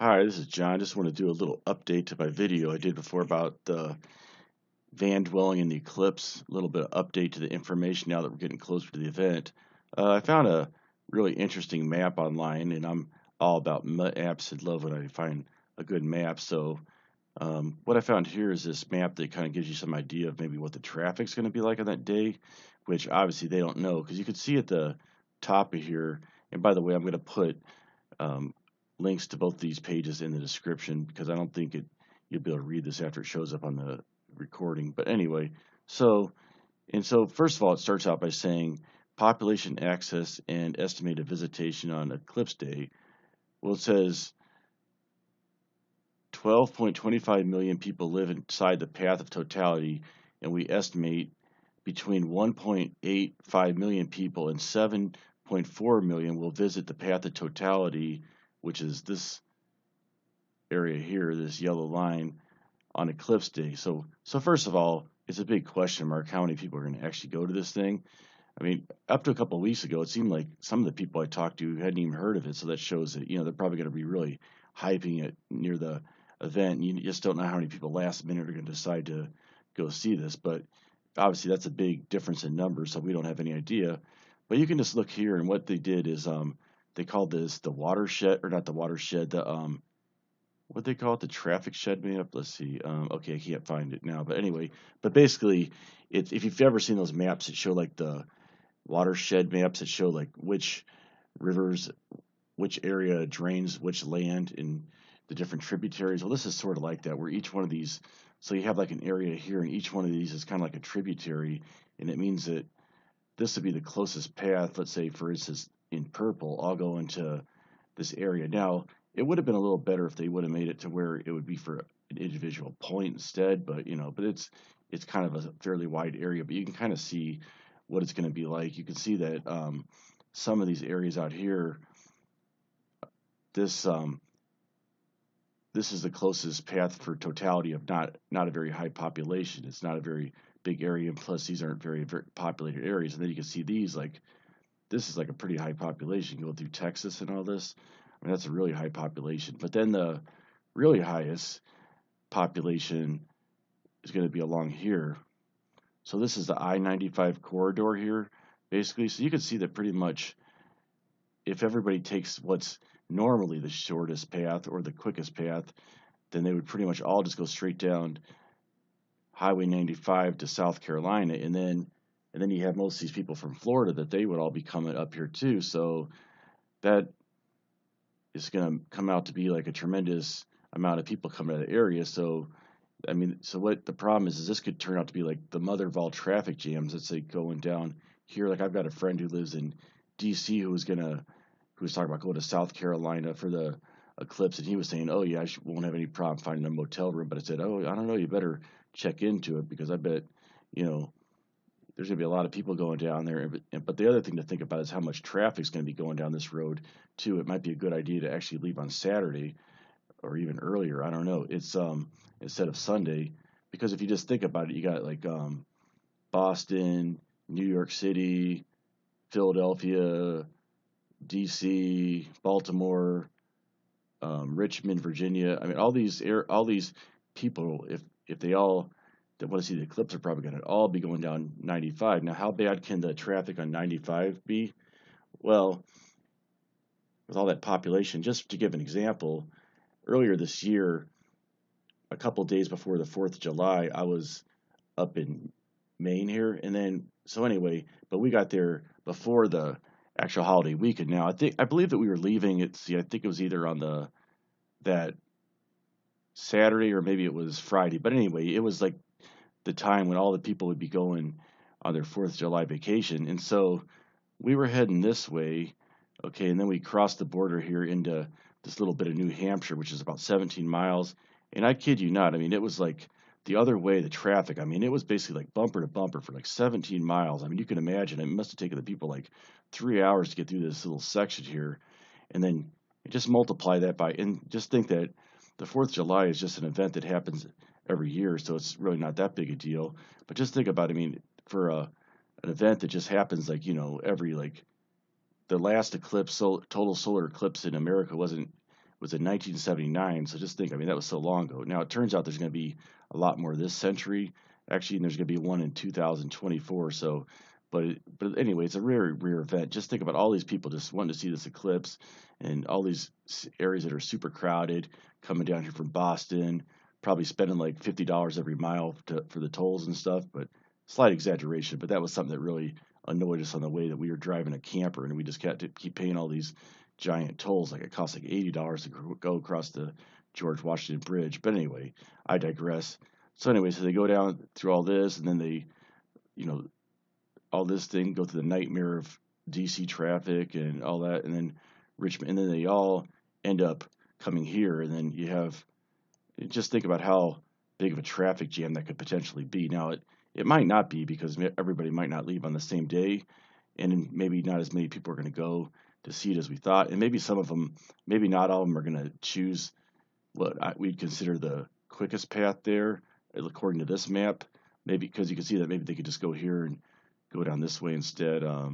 Hi, this is John. Just want to do a little update to my video I did before about the van dwelling in the eclipse. A little bit of update to the information now that we're getting closer to the event. I found a really interesting map online, and I'm all about mutt apps and love when I find a good map. So, what I found here is this map that kind of gives you some idea of maybe what the traffic's going to be like on that day, which obviously they don't know because you can see at the top of here. And by the way, I'm going to put um, links to both these pages in the description because I don't think you'll be able to read this after it shows up on the recording. But anyway, so first of all, it starts out by saying population access and estimated visitation on eclipse day. Well, it says 12.25 million people live inside the path of totality, and we estimate between 1.85 million people and 7.4 million will visit the path of totality, which is this area here, this yellow line, on eclipse day. So first of all, it's a big question mark how many people are going to actually go to this thing. I mean, up to a couple of weeks ago, it seemed like some of the people I talked to hadn't even heard of it. So that shows that they're probably going to be really hyping it near the event. You just don't know how many people last minute are going to decide to go see this. But obviously, that's a big difference in numbers, so we don't have any idea. But you can just look here, and what they did is they called this the watershed, or not the watershed, the what they call it, the traffic shed map. Let's see. Okay, I can't find it now, but anyway, but basically, it's if you've ever seen those maps that show like the watershed maps that show like which rivers, which area drains which land in the different tributaries. Well, this is sort of like that, where each one of these, so you have like an area here, and each one of these is kind of like a tributary, and it means that this would be the closest path. Let's say, for instance, in purple, I'll go into this area. Now, it would have been a little better if they would have made it to where it would be for an individual point instead, but but it's kind of a fairly wide area, but you can kind of see what it's going to be like. You can see that some of these areas out here, this this is the closest path for totality of not a very high population. It's not a very big area, and plus these aren't very populated areas. And then you can see these like this is like a pretty high population. Go through Texas and all this. I mean, that's a really high population. But then the really highest population is going to be along here. So this is the I-95 corridor here, basically. So you can see that pretty much if everybody takes what's normally the shortest path or the quickest path, then they would pretty much all just go straight down Highway 95 to South Carolina, and then you have most of these people from Florida that they would all be coming up here too. So that is going to come out to be like a tremendous amount of people coming to the area. So I mean, so what the problem is this could turn out to be like the mother of all traffic jams. Let's say going down here. Like I've got a friend who lives in D.C. who was talking about going to South Carolina for the eclipse, and he was saying, "Oh yeah, won't have any problem finding a motel room." But I said, "Oh, I don't know. You better check into it because I bet you know there's going to be a lot of people going down there." But the other thing to think about is how much traffic is going to be going down this road too. It might be a good idea to actually leave on Saturday or even earlier. I don't know. It's instead of Sunday, because if you just think about it, you got like Boston, New York City, Philadelphia, D.C., Baltimore, Richmond, Virginia. I mean, all these people, if they all that want to see the eclipse are probably going to all be going down 95. Now, how bad can the traffic on 95 be? Well, with all that population, just to give an example, earlier this year, a couple days before the 4th of July, I was up in Maine here. And then, so anyway, but we got there before the actual holiday weekend. Now, I believe that we were leaving I think it was either on that Saturday or maybe it was Friday. But anyway, it was like the time when all the people would be going on their 4th of July vacation. And so we were heading this way. Okay. And then we crossed the border here into this little bit of New Hampshire, which is about 17 miles. And I kid you not, I mean, it was like the other way, the traffic, I mean, it was basically like bumper to bumper for like 17 miles. I mean, you can imagine it must have taken the people like 3 hours to get through this little section here. And then just multiply that by, and just think that the 4th of July is just an event that happens every year. So it's really not that big a deal. But just think about, I mean, for an event that just happens like, every like the last eclipse, total solar eclipse in America was in 1979. So just think, I mean, that was so long ago. Now it turns out there's going to be a lot more this century, actually, and there's going to be one in 2024. So, but anyway, it's a rare event. Just think about all these people just wanting to see this eclipse, and all these areas that are super crowded, coming down here from Boston, probably spending like $50 every mile for the tolls and stuff. But slight exaggeration, but that was something that really annoyed us on the way, that we were driving a camper and we just got to keep paying all these giant tolls. Like it cost like $80 to go across the George Washington Bridge. But anyway, I digress. So anyway, so they go down through all this, and then they, you know, all this thing, go through the nightmare of DC traffic and all that, and then Richmond, and then they all end up coming here, and then you have, just think about how big of a traffic jam that could potentially be. Now it might not be, because everybody might not leave on the same day, and maybe not as many people are going to go to see it as we thought, and maybe some of them, maybe not all of them, are going to choose what we'd consider the quickest path there, according to this map. Maybe because you can see that maybe they could just go here and go down this way instead. I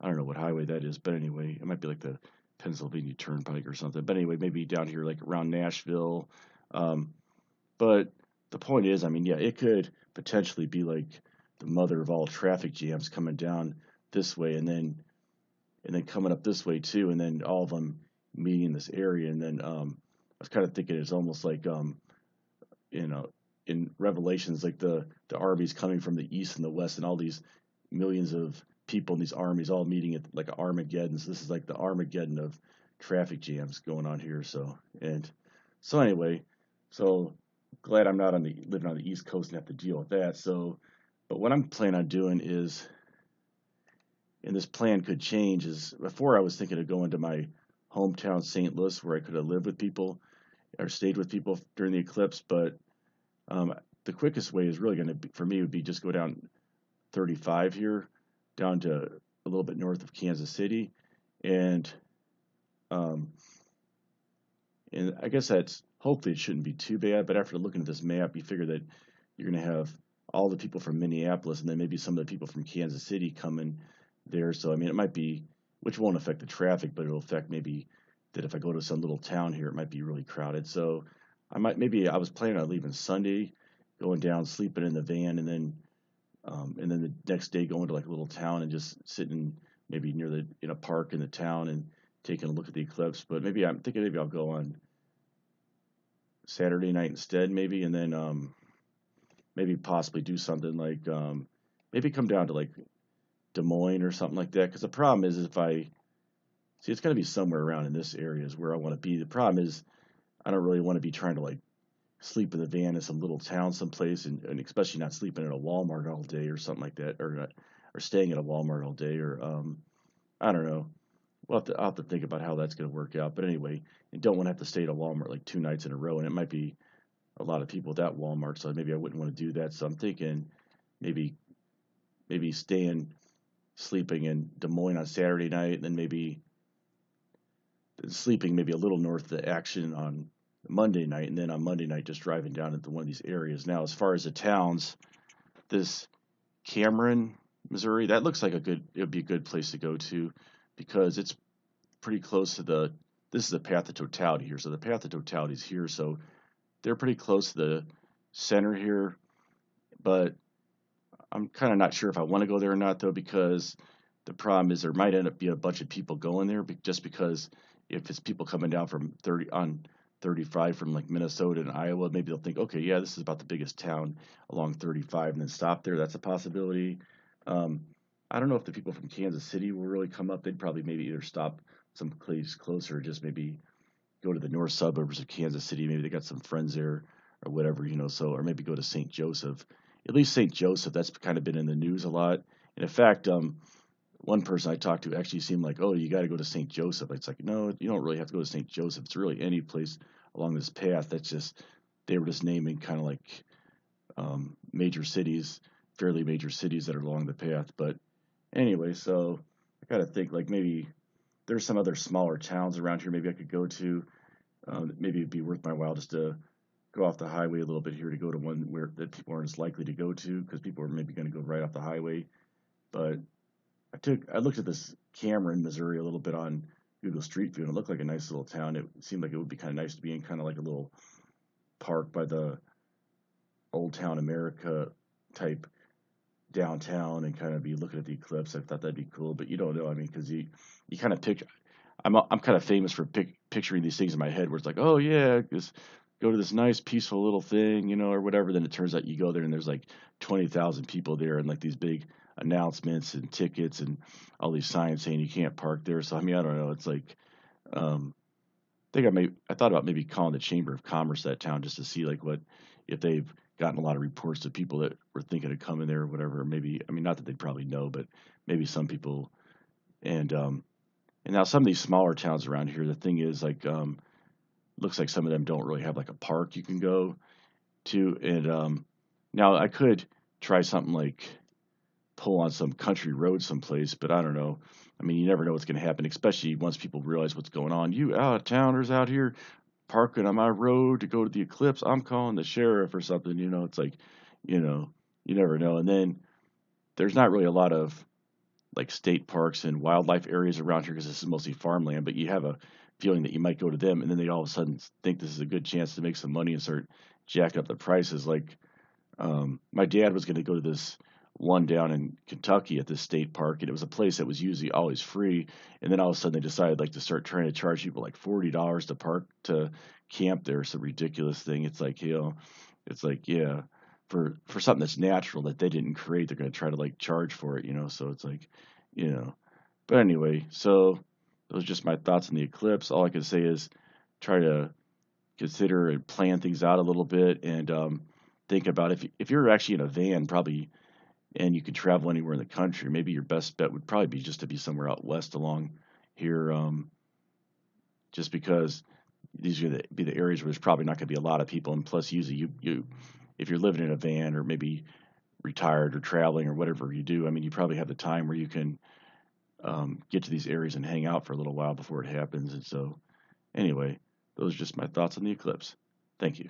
don't know what highway that is, but anyway, it might be like the Pennsylvania Turnpike or something. But anyway, maybe down here, like around Nashville. But the point is, I mean, yeah, it could potentially be like the mother of all traffic jams, coming down this way, and then coming up this way too, and then all of them meeting in this area. And then I was kind of thinking it's almost like you know, in Revelations, like the armies coming from the east and the west, and all these millions of people in these armies all meeting at like Armageddon. So this is like the Armageddon of traffic jams going on here. So anyway, so glad I'm not living on the East Coast and have to deal with that. So, but what I'm planning on doing is, and this plan could change, is before I was thinking of going to my hometown, St. Louis, where I could have lived with people or stayed with people during the eclipse. But the quickest way is really going to be, for me, would be just go down 35 here, down to a little bit north of Kansas City, and I guess that's, hopefully it shouldn't be too bad. But after looking at this map, you figure that you're going to have all the people from Minneapolis, and then maybe some of the people from Kansas City coming there. So I mean, it might be, which won't affect the traffic, but it'll affect maybe that if I go to some little town here, it might be really crowded. So I was planning on leaving Sunday, going down, sleeping in the van, and then the next day going to like a little town and just sitting maybe in a park in the town and taking a look at the eclipse. But maybe I'm thinking maybe I'll go on Saturday night instead, maybe, and then maybe possibly do something like maybe come down to like Des Moines or something like that. Because the problem is if I see, it's going to be somewhere around in this area is where I want to be. The problem is I don't really want to be trying to like sleep in the van in some little town someplace, and especially not sleeping at a Walmart all day or something like that, or staying at a Walmart all day, or I don't know. I'll have to think about how that's going to work out. But anyway, you don't want to have to stay at a Walmart like 2 nights in a row, and it might be a lot of people at that Walmart, so maybe I wouldn't want to do that. So I'm thinking maybe sleeping in Des Moines on Saturday night, and then maybe sleeping maybe a little north of the action on Monday night, and then on Monday night just driving down into one of these areas. Now, as far as the towns, this Cameron, Missouri, that looks like it would be a good place to go to, because it's pretty close to this is the path of totality here. So the path of totality is here, so they're pretty close to the center here. But I'm kind of not sure if I want to go there or not, though, because the problem is there might end up being a bunch of people going there, just because if it's people coming down from 35 from like Minnesota and Iowa, maybe they'll think, okay, yeah, this is about the biggest town along 35, and then stop there. That's a possibility. I don't know if the people from Kansas City will really come up. They'd probably maybe either stop some place closer, or just maybe go to the north suburbs of Kansas City. Maybe they got some friends there or whatever, so, or maybe go to St. Joseph. At least St. Joseph, that's kind of been in the news a lot. And in fact, one person I talked to actually seemed like, oh, you got to go to St. Joseph. It's like, no, you don't really have to go to St. Joseph. It's really any place along this path. That's just, they were just naming kind of like major cities, fairly major cities that are along the path. But anyway, so I got to think like maybe there's some other smaller towns around here maybe I could go to. Maybe it'd be worth my while just to go off the highway a little bit here to go to one that people aren't as likely to go to, because people are maybe going to go right off the highway. But I looked at this Cameron, Missouri a little bit on Google Street View, and it looked like a nice little town. It seemed like it would be kind of nice to be in kind of like a little park by the Old Town America type downtown and kind of be looking at the eclipse. I thought that'd be cool, but you don't know. I mean, because you kind of picture. I'm kind of famous for picturing these things in my head where it's like, oh yeah, just go to this nice peaceful little thing, or whatever. Then it turns out you go there and there's like 20,000 people there and like these big announcements and tickets and all these signs saying you can't park there. So I mean, I don't know. It's like, um, I thought about maybe calling the Chamber of Commerce that town just to see like what if they've gotten a lot of reports of people that were thinking of coming there or whatever. Maybe I mean not that they probably know, but maybe some people and and now some of these smaller towns around here, the thing is like looks like some of them don't really have like a park you can go to. And now I could try something like pull on some country road someplace, but I don't know. I mean, you never know what's going to happen, especially once people realize what's going on. You out of towners out here parking on my road to go to the eclipse, I'm calling the sheriff or something. It's like, you know, you never know. And then there's not really a lot of like state parks and wildlife areas around here because this is mostly farmland, but you have a feeling that you might go to them and then they all of a sudden think this is a good chance to make some money and start jacking up the prices. Like, my dad was going to go to this one down in Kentucky at this state park, and it was a place that was usually always free. And then all of a sudden they decided like to start trying to charge people like $40 to park to camp there. Some ridiculous thing. It's like, it's like, yeah, for something that's natural that they didn't create, they're going to try to like charge for it. So it's like, you know. But anyway, so those are just my thoughts on the eclipse. All I can say is try to consider and plan things out a little bit and think about if you're actually in a van, probably, and you could travel anywhere in the country, maybe your best bet would probably be just to be somewhere out west along here, just because these are be the areas where there's probably not going to be a lot of people, and plus, usually you if you're living in a van or maybe retired or traveling or whatever you do, I mean, you probably have the time where you can get to these areas and hang out for a little while before it happens. And so, anyway, those are just my thoughts on the eclipse. Thank you.